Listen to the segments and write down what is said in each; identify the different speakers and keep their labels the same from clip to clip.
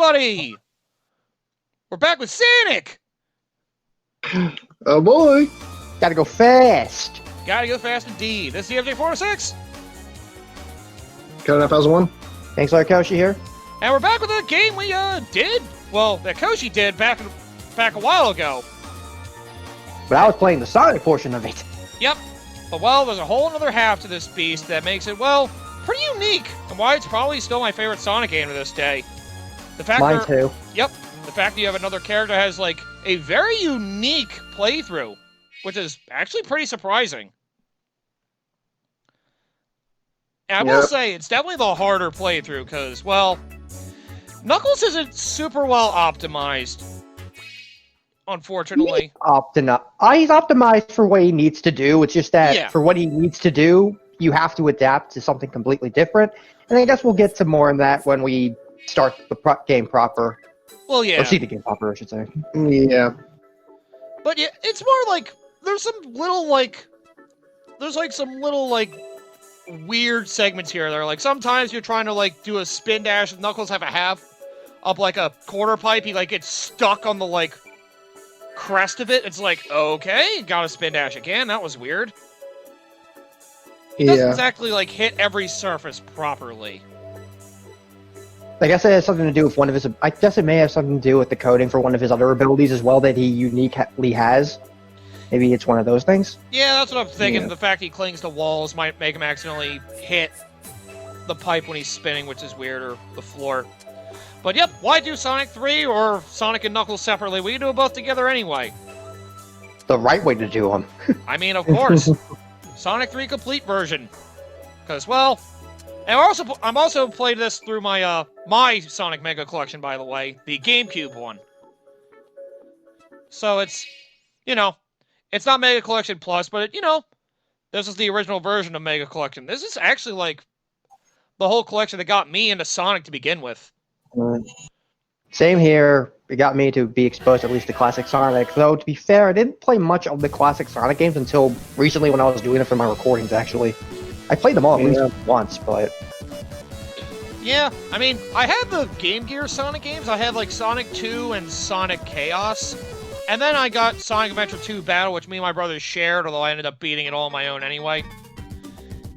Speaker 1: everybody! We're back with Sonic!
Speaker 2: Oh boy!
Speaker 3: Gotta go fast!
Speaker 1: Gotta go fast indeed. This is the FJ46.
Speaker 2: Cut it up as one.
Speaker 3: Kingslayerkoshy here.
Speaker 1: And we're back with a game we, did. Well, that Koshy did back a while ago.
Speaker 3: But I was playing the Sonic portion of it.
Speaker 1: Yep. But, well, there's a whole other half to this beast that makes it, well, pretty unique. And why it's probably still my favorite Sonic game to this day. The fact
Speaker 3: Mine too.
Speaker 1: Yep. The fact that you have another character that has, like, a very unique playthrough, which is actually pretty surprising. And I will say, it's definitely the harder playthrough, because, well, Knuckles isn't super well optimized, unfortunately.
Speaker 3: He's optimized for what he needs to do. It's just that for what he needs to do, you have to adapt to something completely different. And I guess we'll get to more on that when we start the game proper.
Speaker 1: Well, yeah.
Speaker 3: Or see the game proper, I should say.
Speaker 2: Yeah.
Speaker 1: But yeah, it's more like, there's some little, like, weird segments here. They're like, sometimes you're trying to, like, do a spin dash, and Knuckles have a half up, like, a quarter pipe. He, like, gets stuck on the, like, crest of it. It's like, okay, gotta spin dash again. That was weird. He doesn't exactly, like, hit every surface properly.
Speaker 3: I guess it has something to do with one of his... I guess it may have something to do with the coding for one of his other abilities as well that he uniquely has. Maybe it's one of those things?
Speaker 1: Yeah, that's what I'm thinking. Yeah. The fact he clings to walls might make him accidentally hit the pipe when he's spinning, which is weird, or the floor. But yep, why do Sonic 3 or Sonic and Knuckles separately? We can do them both together anyway.
Speaker 3: It's the right way to do them.
Speaker 1: I mean, of course. Sonic 3 complete version. Because, well... And I'm also played this through my, my Sonic Mega Collection, by the way. The GameCube one. So it's, you know... It's not Mega Collection Plus, but, this is the original version of Mega Collection. This is actually, like, the whole collection that got me into Sonic to begin with.
Speaker 3: Same here. It got me to be exposed at least to classic Sonic. Though, to be fair, I didn't play much of the classic Sonic games until recently when I was doing it for my recordings, actually. I played them all at least once, but...
Speaker 1: Yeah, I mean, I had the Game Gear Sonic games. I had, like, Sonic 2 and Sonic Chaos. And then I got Sonic Adventure 2 Battle, which me and my brothers shared, although I ended up beating it all on my own anyway.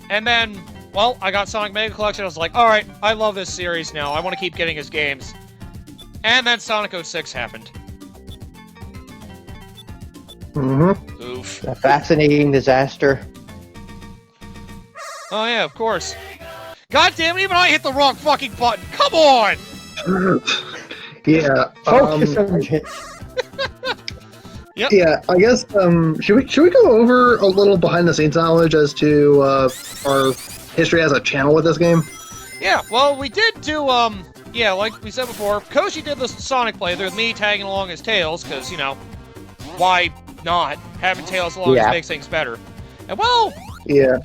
Speaker 1: And then, well, I got Sonic Mega Collection. I was like, alright, I love this series now. I want to keep getting his games. And then Sonic 06 happened.
Speaker 3: Mm-hmm.
Speaker 1: Oof.
Speaker 3: A fascinating disaster.
Speaker 1: Oh yeah, of course. God damn it, even I hit the wrong fucking button. Come on!
Speaker 2: Yeah.
Speaker 3: Focus on shit.
Speaker 1: Yep.
Speaker 2: Yeah, I guess, should we go over a little behind-the-scenes knowledge as to, our history as a channel with this game?
Speaker 1: Yeah, well, we did do, yeah, like we said before, Koshy did the Sonic playthrough with me tagging along as Tails, because, why not? Having Tails along just makes things better. And, well...
Speaker 2: Yeah.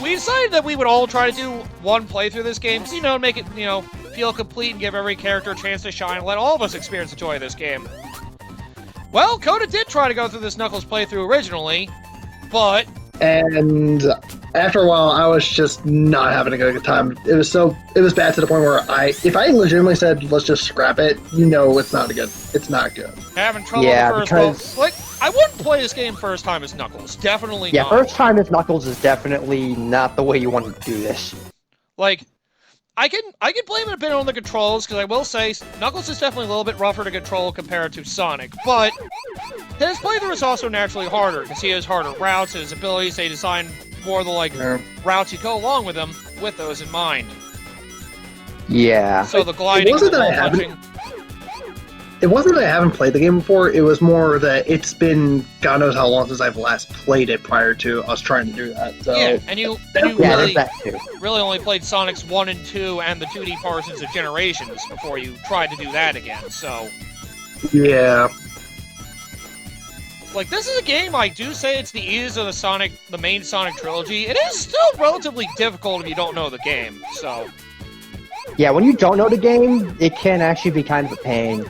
Speaker 1: We decided that we would all try to do one playthrough of this game, so, make it, feel complete and give every character a chance to shine and let all of us experience the joy of this game. Well, Coda did try to go through this Knuckles playthrough originally, but...
Speaker 2: And after a while, I was just not having a good time. It was bad to the point where if I legitimately said, let's just scrap it, it's not good.
Speaker 1: Having trouble with the first, like, I wouldn't play this game first time as Knuckles. Definitely not.
Speaker 3: Yeah, first time as Knuckles is definitely not the way you want to do this.
Speaker 1: Like, I can blame it a bit on the controls, because I will say, Knuckles is definitely a little bit rougher to control compared to Sonic, but his playthrough is also naturally harder, because he has harder routes, his abilities, they design more of the, routes you go along with them, with those in mind.
Speaker 3: Yeah.
Speaker 1: So the gliding,
Speaker 2: It wasn't that I haven't played the game before, it was more that it's been God knows how long since I've last played it prior to us trying to do that. So.
Speaker 1: Yeah, and you really only played Sonic's 1 and 2 and the 2D portions of Generations before you tried to do that again, so...
Speaker 2: Yeah.
Speaker 1: Like, this is a game, I do say it's the easiest of the main Sonic trilogy. It is still relatively difficult if you don't know the game, so...
Speaker 3: Yeah, when you don't know the game, it can actually be kind of a pain.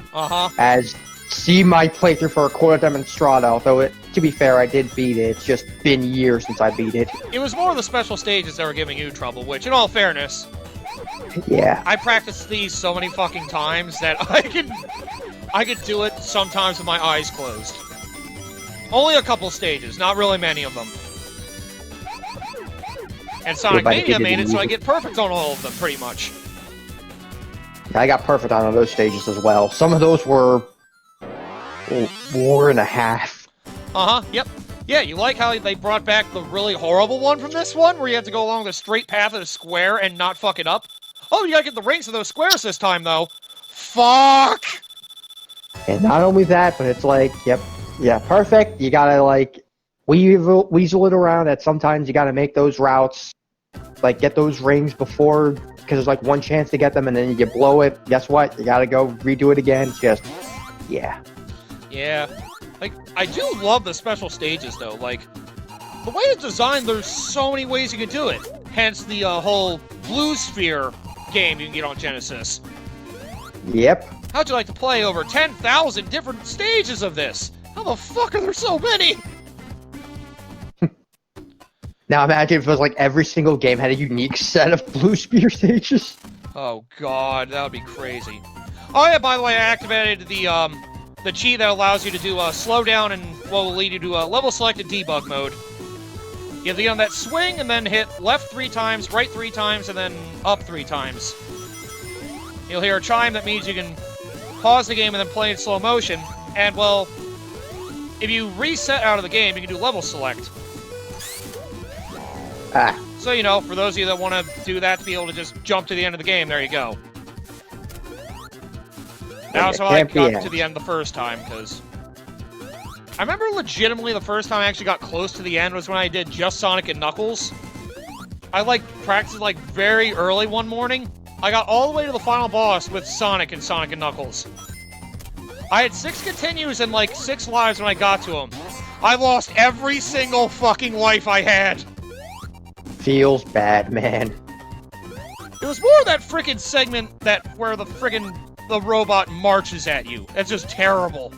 Speaker 3: As see my playthrough for a quarter demonstrata, although to be fair, I did beat it. It's just been years since I beat it.
Speaker 1: It was more of the special stages that were giving you trouble, which, in all fairness,
Speaker 3: Yeah.
Speaker 1: I practiced these so many fucking times that I could do it sometimes with my eyes closed. Only a couple stages, not really many of them. And Sonic Mania made it so I get perfect on all of them, pretty much.
Speaker 3: I got perfect on those stages as well. Some of those were 4.5.
Speaker 1: Yep. Yeah, you like how they brought back the really horrible one from this one, where you have to go along the straight path of the square and not fuck it up? Oh, you gotta get the rings of those squares this time, though. Fuck!
Speaker 3: And not only that, but it's like, yep, yeah, perfect. You gotta, like, weasel it around that sometimes you gotta make those routes, like, get those rings before, because there's, like, one chance to get them, and then you blow it. Guess what? You gotta go redo it again. It's just, yeah.
Speaker 1: Yeah. Like, I do love the special stages, though. Like, the way it's designed, there's so many ways you can do it. Hence the whole Blue Sphere game you can get on Genesis.
Speaker 3: Yep.
Speaker 1: How'd you like to play over 10,000 different stages of this? How the fuck are there so many?
Speaker 3: Now imagine if it was like every single game had a unique set of Blue Spear stages.
Speaker 1: Oh god, that would be crazy. Oh yeah, by the way, I activated the cheat that allows you to do slow down and what will lead you to level selected debug mode. You have to get on that swing and then hit left 3 times, right 3 times, and then up 3 times. You'll hear a chime that means you can pause the game and then play in slow motion. And well, if you reset out of the game, you can do level select.
Speaker 3: Ah.
Speaker 1: So, you know, for those of you that want to do that to be able to just jump to the end of the game, there you go. That's how I got to the end the first time, because I remember legitimately the first time I actually got close to the end was when I did just Sonic and Knuckles. I, like, practiced, like, very early one morning. I got all the way to the final boss with Sonic and Knuckles. I had 6 continues and, like, 6 lives when I got to him. I lost every single fucking life I had.
Speaker 3: Feels bad, man.
Speaker 1: It was more that frickin' segment where the robot marches at you. That's just terrible.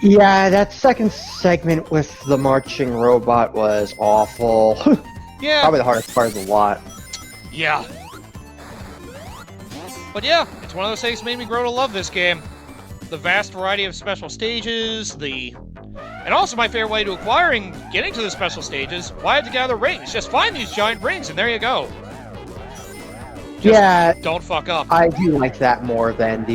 Speaker 3: Yeah, that second segment with the marching robot was awful.
Speaker 1: Yeah.
Speaker 3: Probably the hardest part of the lot.
Speaker 1: Yeah. But yeah, it's one of those things that made me grow to love this game. The vast variety of special stages, and also my favorite way to getting to the special stages, why I had to gather rings. Just find these giant rings, and there you go.
Speaker 3: Yeah.
Speaker 1: Don't fuck up.
Speaker 3: I do like that more than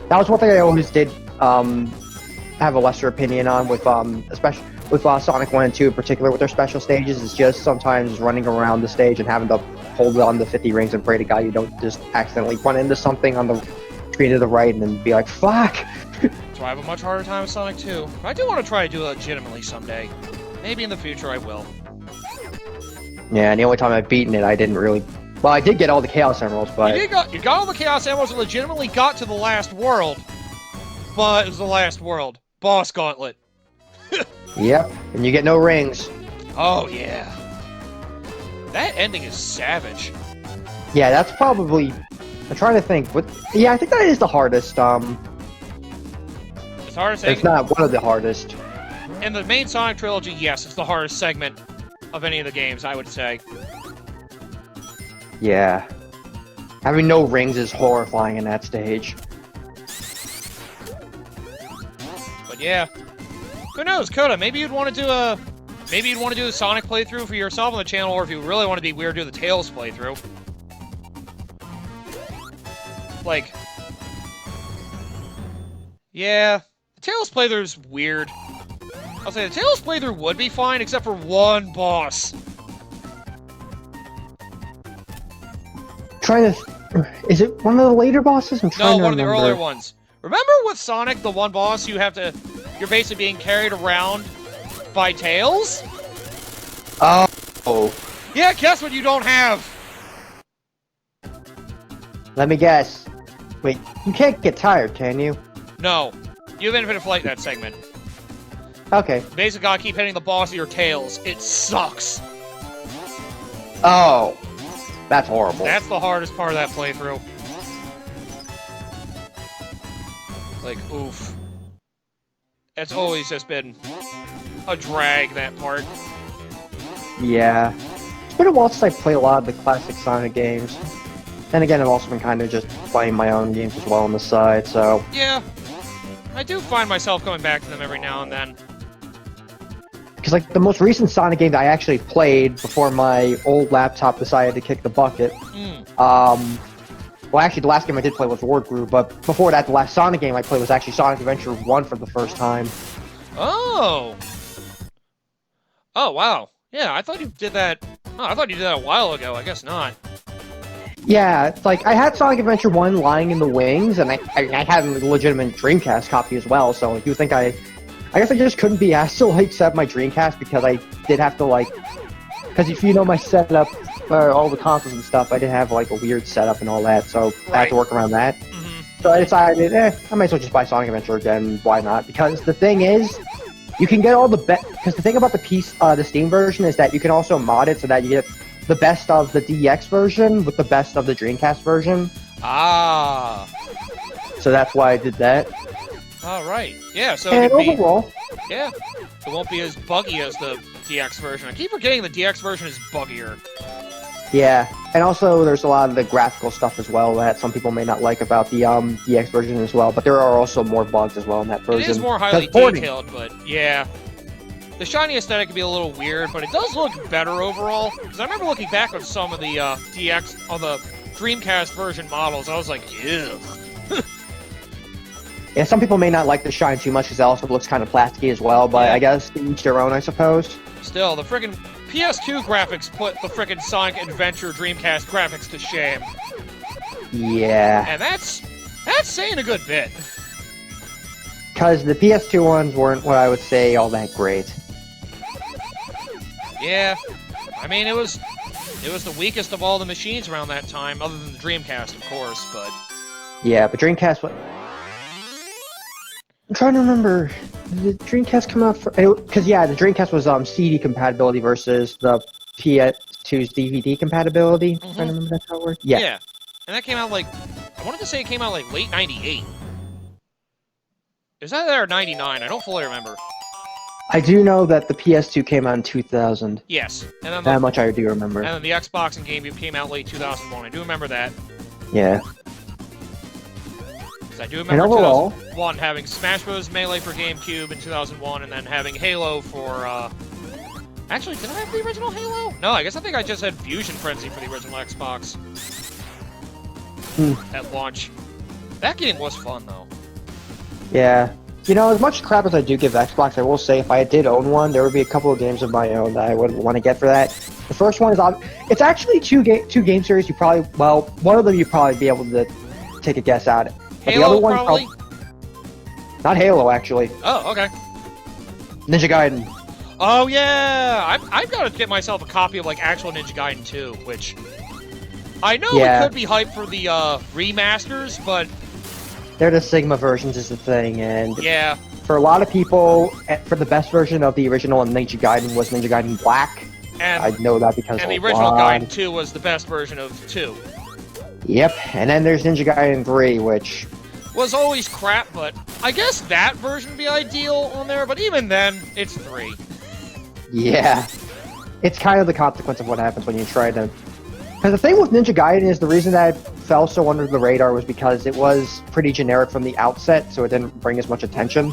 Speaker 3: that was one thing I always did have a lesser opinion on with especially with Sonic 1 and 2 in particular with their special stages. Is just sometimes running around the stage and having to hold on to 50 rings and pray to God you don't just accidentally run into something on the screen to the right and then be like, fuck!
Speaker 1: So I have a much harder time with Sonic 2. I do want to try to do it legitimately someday. Maybe in the future I will.
Speaker 3: Yeah, and the only time I've beaten it, I didn't really... Well, I did get all the Chaos Emeralds, but...
Speaker 1: You got all the Chaos Emeralds and legitimately got to the last world. But it was the last world. Boss Gauntlet.
Speaker 3: Yep, and you get no rings.
Speaker 1: Oh, yeah. That ending is savage.
Speaker 3: Yeah, that's probably... I'm trying to think. Yeah, I think that is the hardest.
Speaker 1: It's hardest.
Speaker 3: It's not one of the hardest.
Speaker 1: In the main Sonic trilogy, yes, it's the hardest segment of any of the games, I would say.
Speaker 3: Yeah. Having no rings is horrifying in that stage.
Speaker 1: But yeah. Who knows, Coda, maybe you'd want to do a Sonic playthrough for yourself on the channel, or if you really want to be weird, do the Tails playthrough. Like, yeah, the Tails playthrough's weird. I'll say the Tails playthrough would be fine, except for one boss.
Speaker 3: Is it one of the later bosses? I'm trying to remember.
Speaker 1: No, one of the earlier ones. Remember with Sonic, the one boss you're basically being carried around by Tails?
Speaker 3: Oh.
Speaker 1: Yeah, guess what you don't have?
Speaker 3: Let me guess. Wait, you can't get tired, can you?
Speaker 1: No. You have infinite flight in that segment.
Speaker 3: Okay.
Speaker 1: Basically, gotta keep hitting the boss of your Tails. It sucks.
Speaker 3: Oh. That's horrible.
Speaker 1: That's the hardest part of that playthrough. Like, oof. It's always just been a drag, that part.
Speaker 3: Yeah. It's been a while since I played a lot of the classic Sonic games. Then again, I've also been kind of just playing my own games as well on the side, so...
Speaker 1: Yeah. I do find myself going back to them every now and then.
Speaker 3: Because, like, the most recent Sonic game that I actually played before my old laptop decided to kick the bucket, well, actually, the last game I did play was Ward Group, but before that, the last Sonic game I played was actually Sonic Adventure 1 for the first time.
Speaker 1: Oh! Oh, wow. Yeah, I thought you did that... Oh, I thought you did that a while ago. I guess not.
Speaker 3: Yeah, it's like, I had Sonic Adventure 1 lying in the wings, and I had a legitimate Dreamcast copy as well, so you would think I guess I just couldn't be asked to, like, set up my Dreamcast because I did have to, like... Because if you know my setup for all the consoles and stuff, I did have, like, a weird setup and all that, so I had to work around that. So I decided, I might as well just buy Sonic Adventure again, why not? Because the thing is, you can get all the best... Because the thing about the Steam version is that you can also mod it so that you get the best of the DX version with the best of the Dreamcast version.
Speaker 1: Ah.
Speaker 3: So that's why I did that.
Speaker 1: All right. Yeah, so
Speaker 3: And
Speaker 1: it'd be...
Speaker 3: overall...
Speaker 1: Yeah. It won't be as buggy as the DX version. I keep forgetting the DX version is buggier.
Speaker 3: Yeah, and also there's a lot of the graphical stuff as well that some people may not like about the DX version as well, but there are also more bugs as well in that version.
Speaker 1: It is more highly detailed, but yeah. The shiny aesthetic can be a little weird, but it does look better overall. Because I remember looking back on some of the DX, on the Dreamcast version models, I was like, ew.
Speaker 3: Yeah, some people may not like the shine too much because it also looks kind of plasticky as well, but I guess to each their own, I suppose.
Speaker 1: Still, the friggin' PS2 graphics put the friggin' Sonic Adventure Dreamcast graphics to shame.
Speaker 3: Yeah.
Speaker 1: And that's saying a good bit.
Speaker 3: Because the PS2 ones weren't what I would say all that great.
Speaker 1: Yeah. I mean, it was the weakest of all the machines around that time, other than the Dreamcast, of course, but...
Speaker 3: Yeah, but Dreamcast... I'm trying to remember. Did the Dreamcast come out for... Because, yeah, the Dreamcast was CD compatibility versus the PS2's DVD compatibility. I'm trying to remember that's how it worked. Yeah.
Speaker 1: And that came out, like... I wanted to say it came out, like, late 98. Is that there or 99? I don't fully remember.
Speaker 3: I do know that the PS2 came out in 2000.
Speaker 1: Yes. And then
Speaker 3: that much I do remember.
Speaker 1: And then the Xbox and GameCube came out late 2001. I do remember that.
Speaker 3: Yeah.
Speaker 1: I do remember 2001 having Smash Bros. Melee for GameCube in 2001, and then having Halo for, Actually, did I have the original Halo? No, I think I just had Fusion Frenzy for the original Xbox. At launch. That game was fun, though.
Speaker 3: Yeah. You know, as much crap as I do give Xbox, I will say if I did own one, there would be a couple of games of my own that I would want to get for that. The first one is, it's actually two game series you probably, well, one of them you'd probably be able to take a guess at. But
Speaker 1: Halo,
Speaker 3: the other one,
Speaker 1: probably?
Speaker 3: Not Halo, actually.
Speaker 1: Oh, okay.
Speaker 3: Ninja Gaiden.
Speaker 1: Oh, yeah! I've got to get myself a copy of, like, actual Ninja Gaiden 2, which... I know it could be hyped for the, remasters, but...
Speaker 3: They're the Sigma versions is the thing, and...
Speaker 1: Yeah.
Speaker 3: For a lot of people, for the best version of the original Ninja Gaiden was Ninja Gaiden Black.
Speaker 1: And,
Speaker 3: I know that because
Speaker 1: and the original Gaiden 2 was the best version of 2.
Speaker 3: Yep, and then there's Ninja Gaiden 3, which...
Speaker 1: was always crap, but I guess that version would be ideal on there, but even then, it's 3.
Speaker 3: Yeah. It's kind of the consequence of what happens when you try to... Because the thing with Ninja Gaiden is the reason that it fell so under the radar was because it was pretty generic from the outset, so it didn't bring as much attention.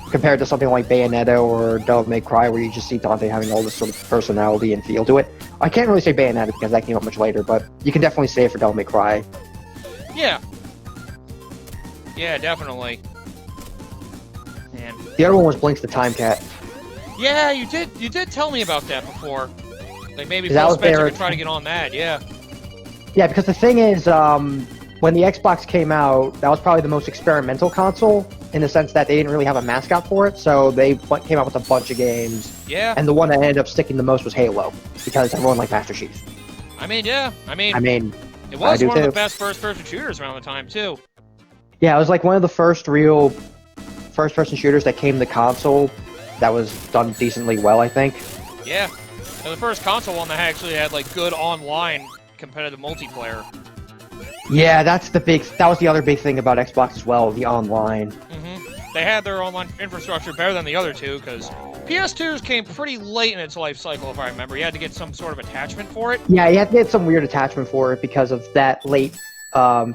Speaker 3: Compared to something like Bayonetta or Devil May Cry, where you just see Dante having all this sort of personality and feel to it. I can't really say Bayonetta because that came out much later, but you can definitely say it for Devil May Cry.
Speaker 1: Yeah. Yeah, definitely. And
Speaker 3: the other one was Blinks the Time Cat.
Speaker 1: Yeah, you did tell me about that before. Like maybe
Speaker 3: Phil
Speaker 1: Spencer could try to get on that, yeah.
Speaker 3: Yeah, because the thing is, when the Xbox came out, that was probably the most experimental console, in the sense that they didn't really have a mascot for it, so they came out with a bunch of games.
Speaker 1: Yeah.
Speaker 3: And the one that ended up sticking the most was Halo, because everyone liked Master Chief.
Speaker 1: I mean, yeah. I mean, it was one of the best first-person shooters around the time, too.
Speaker 3: Yeah, it was like one of the first real first-person shooters that came to console that was done decently well, I think.
Speaker 1: Yeah. And the first console one that actually had, like, good online competitive multiplayer.
Speaker 3: Yeah, that was the other big thing about Xbox as well, the online.
Speaker 1: they had their online infrastructure better than the other two, because PS2's came pretty late in its life cycle, if I remember. You had to get some sort of attachment for it.
Speaker 3: Yeah, you had to get some weird attachment for it because of that late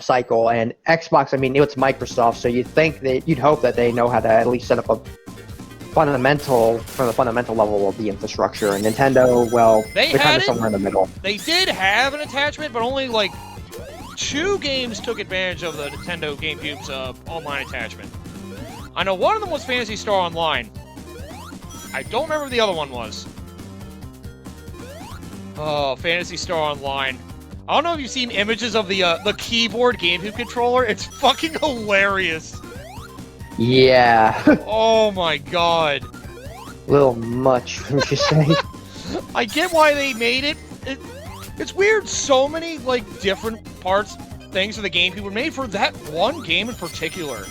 Speaker 3: cycle. And Xbox, I mean, it's Microsoft, so you'd hope that they know how to at least set up a fundamental level of the infrastructure. And Nintendo, well, they're kind of somewhere in the middle.
Speaker 1: They did have an attachment, but only like 2 games took advantage of the Nintendo GameCube's online attachment. I know one of them was Phantasy Star Online. I don't remember what the other one was. Oh, Phantasy Star Online. I don't know if you've seen images of the keyboard GameCube controller. It's fucking hilarious.
Speaker 3: Yeah.
Speaker 1: Oh my god.
Speaker 3: A little much, would you say?
Speaker 1: I get why they made it. It's weird. So many like different things of the GameCube were made for that one game in particular.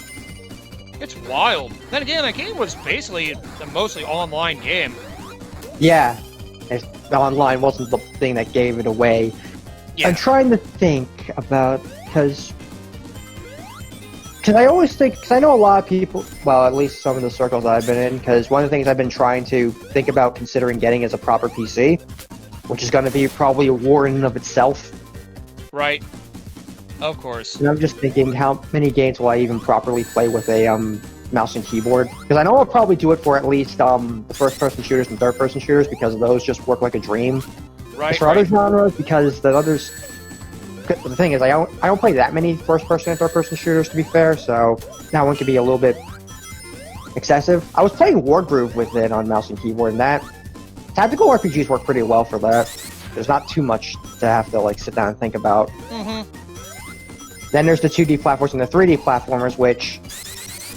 Speaker 1: It's wild. Then again, that game was basically a mostly online game.
Speaker 3: Yeah. The online wasn't the thing that gave it away.
Speaker 1: Yeah.
Speaker 3: I'm trying to think about, because I always think, because I know a lot of people, well, at least some of the circles that I've been in, because one of the things I've been trying to think about considering getting is a proper PC, which is going to be probably a war in and of itself.
Speaker 1: Right. Of course.
Speaker 3: And I'm just thinking, how many games will I even properly play with a mouse and keyboard? Because I know I'll probably do it for at least the first-person shooters and third-person shooters, because those just work like a dream.
Speaker 1: Right.
Speaker 3: As for other genres, because the others, the thing is, I don't play that many first-person and third-person shooters, to be fair. So that one could be a little bit excessive. I was playing Wargroove with it on mouse and keyboard, and that tactical RPGs work pretty well for that. There's not too much to have to like sit down and think about.
Speaker 1: Mm-hmm.
Speaker 3: Then there's the 2D platformers and the 3D platformers, which,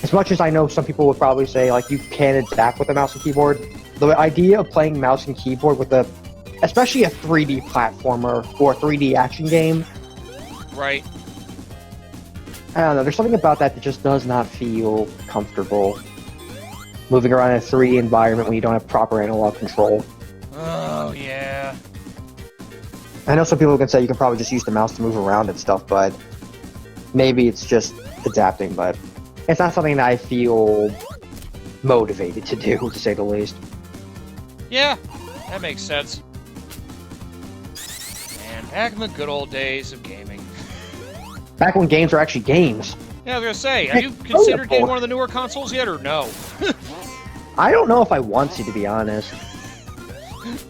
Speaker 3: as much as I know some people would probably say, like, you can adapt with a mouse and keyboard, the idea of playing mouse and keyboard with especially a 3D platformer or a 3D action game.
Speaker 1: Right.
Speaker 3: I don't know, there's something about that just does not feel comfortable. Moving around in a 3D environment when you don't have proper analog control.
Speaker 1: Oh, yeah.
Speaker 3: I know some people can say you can probably just use the mouse to move around and stuff, but maybe it's just adapting, but it's not something that I feel motivated to do, to say the least.
Speaker 1: Yeah, that makes sense. And back in the good old days of gaming.
Speaker 3: Back when games were actually games.
Speaker 1: Yeah, I was gonna say, have you considered getting one of the newer consoles yet, or no?
Speaker 3: I don't know if I want to be honest.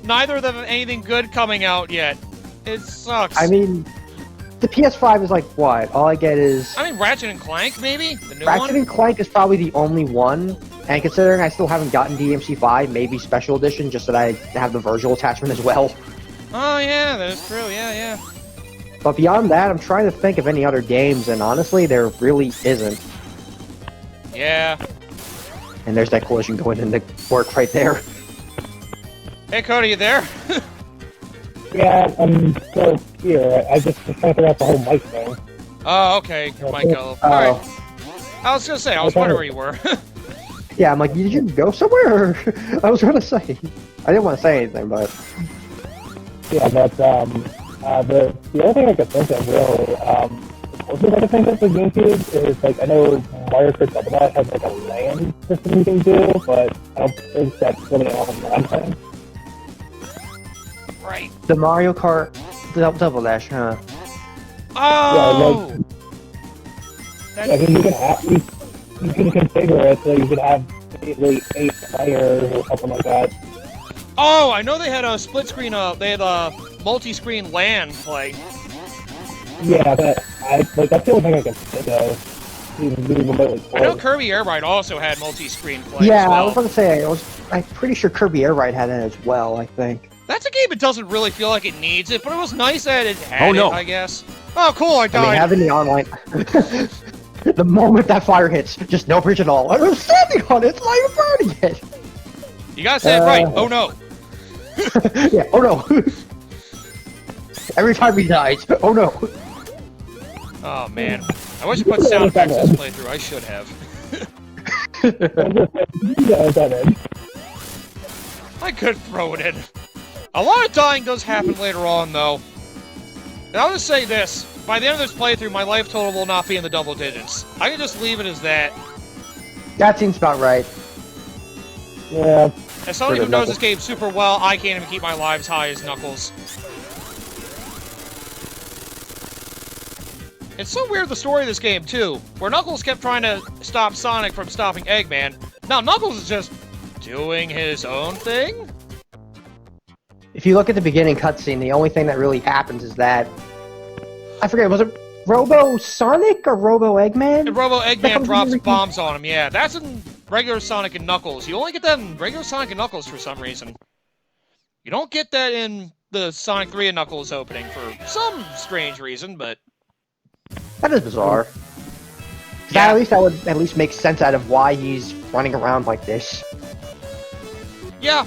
Speaker 1: Neither of them have anything good coming out yet. It sucks.
Speaker 3: I mean, the PS5 is like, what? All I get is...
Speaker 1: I mean, Ratchet and Clank, maybe? The new
Speaker 3: Ratchet
Speaker 1: one?
Speaker 3: and Clank is probably the only one, and considering I still haven't gotten DMC5, maybe Special Edition, just so that I have the Virtual attachment as well.
Speaker 1: Oh, yeah, that's true, yeah.
Speaker 3: But beyond that, I'm trying to think of any other games, and honestly, there really isn't.
Speaker 1: Yeah.
Speaker 3: And there's that collision going into work right there.
Speaker 1: Hey, Cody, you there?
Speaker 4: Yeah, I'm still here. I just was trying to figure out the whole mic thing.
Speaker 1: Oh, okay, Michael. Alright. I was gonna say, I was wondering where you were.
Speaker 3: Yeah, I'm like, did you go somewhere? I was gonna say. I didn't want to say anything, but...
Speaker 4: Yeah, but, the other thing I could think of, really, also I could think of for GameCube is, like, I know Mario Kart Double Dash has, like, a land system you can do, but I don't think that's really all in one thing.
Speaker 1: Right.
Speaker 3: The Mario Kart Double Dash, huh?
Speaker 1: Oh!
Speaker 4: Yeah, like, I mean, you can configure it so you can have basically 8 players or something like that.
Speaker 1: Oh, I know they had a split screen, they had a multi-screen LAN play.
Speaker 4: Yeah, but that's the only thing I can think of. Even remotely
Speaker 1: I know
Speaker 4: play.
Speaker 1: Kirby Air Ride also had multi-screen play
Speaker 3: Yeah,
Speaker 1: as well.
Speaker 3: I was going to say, I'm pretty sure Kirby Air Ride had it as well, I think.
Speaker 1: That's a game that doesn't really feel like it needs it, but it was nice that it had
Speaker 5: no.
Speaker 1: it, I guess. Oh, cool, I
Speaker 3: I
Speaker 1: died.
Speaker 3: mean, having the online... the moment that fire hits, just no bridge at all. I'm standing on it, it's not even burning it!
Speaker 1: You gotta say it right. Oh, no.
Speaker 3: Yeah, oh no! Every time he dies, oh no!
Speaker 1: Oh, man. I wish I put sound effects in this playthrough. I should have. I could throw it in. A lot of dying does happen later on, though. And I'll just say this. By the end of this playthrough, my life total will not be in the double digits. I can just leave it as that.
Speaker 3: That seems about right.
Speaker 4: Yeah.
Speaker 1: As somebody who
Speaker 3: Knuckles.
Speaker 1: knows this game super well, I can't even keep my lives high as Knuckles. It's so weird, the story of this game, too, where Knuckles kept trying to stop Sonic from stopping Eggman. Now, Knuckles is just doing his own thing?
Speaker 3: If you look at the beginning cutscene, the only thing that really happens is that... I forget, was it Robo Sonic or Robo Eggman?
Speaker 1: And Robo
Speaker 3: That
Speaker 1: Eggman
Speaker 3: comes
Speaker 1: drops
Speaker 3: in
Speaker 1: bombs on him, yeah. That's in regular Sonic and Knuckles. You only get that in regular Sonic and Knuckles for some reason. You don't get that in the Sonic 3 and Knuckles opening for some strange reason, but...
Speaker 3: That is bizarre.
Speaker 1: Yeah.
Speaker 3: At least that would at least make sense out of why he's running around like this.
Speaker 1: Yeah.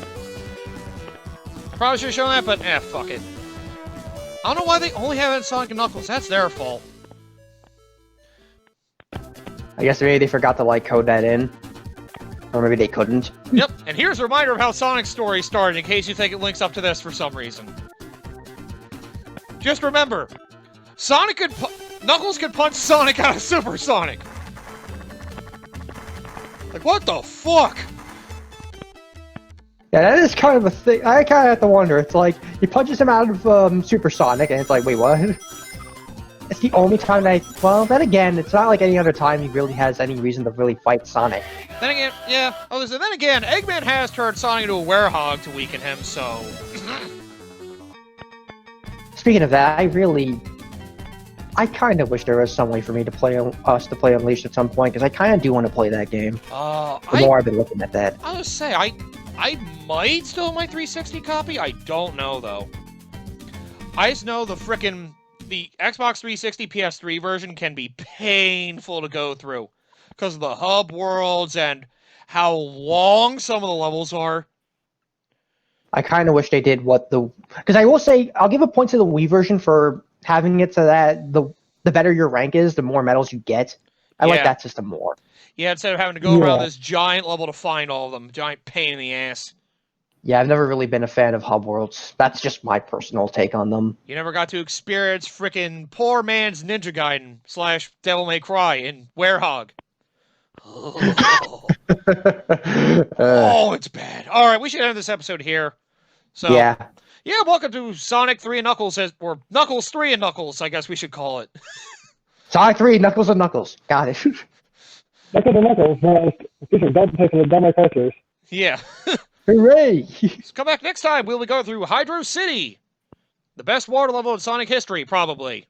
Speaker 1: Probably should have shown that, but fuck it. I don't know why they only have it in Sonic and Knuckles. That's their fault.
Speaker 3: I guess maybe they forgot to, like, code that in. Or maybe they couldn't.
Speaker 1: Yep, and here's a reminder of how Sonic's story started, in case you think it links up to this for some reason. Just remember, Knuckles could punch Sonic out of Super Sonic. Like, what the fuck?
Speaker 3: Yeah, that is kind of a thing. I kind of have to wonder. It's like, he punches him out of Super Sonic, and it's like, wait, what? It's the only time that well, then again, it's not like any other time he really has any reason to really fight Sonic.
Speaker 1: Then again, yeah. Oh, listen, then again, Eggman has turned Sonic into a werehog to weaken him, so...
Speaker 3: Speaking of that, I kind of wish there was some way for me to play Unleashed at some point, because I kind of do want to play that game. The more I've been looking at that.
Speaker 1: I was say, I might still have my 360 copy. I don't know, though. I just know the Xbox 360 PS3 version can be painful to go through because of the hub worlds and how long some of the levels are.
Speaker 3: I kind of wish they did because I will say, I'll give a point to the Wii version for having it so that the better your rank is, the more medals you get. I like that system more.
Speaker 1: Yeah, instead of having to go around this giant level to find all of them. Giant pain in the ass.
Speaker 3: Yeah, I've never really been a fan of hub worlds. That's just my personal take on them.
Speaker 1: You never got to experience frickin' poor man's Ninja Gaiden / Devil May Cry in Werehog. Oh. Oh, it's bad. All right, we should end this episode here. So
Speaker 3: yeah,
Speaker 1: welcome to Sonic 3 and Knuckles, or Knuckles 3 and Knuckles, I guess we should call it.
Speaker 3: Sonic 3, Knuckles and Knuckles. Got it.
Speaker 4: Knuckles and Knuckles, featuring double picks of the dumber characters.
Speaker 1: Yeah.
Speaker 3: Hooray!
Speaker 1: So come back next time. We'll be going through Hydro City. The best water level in Sonic history, probably.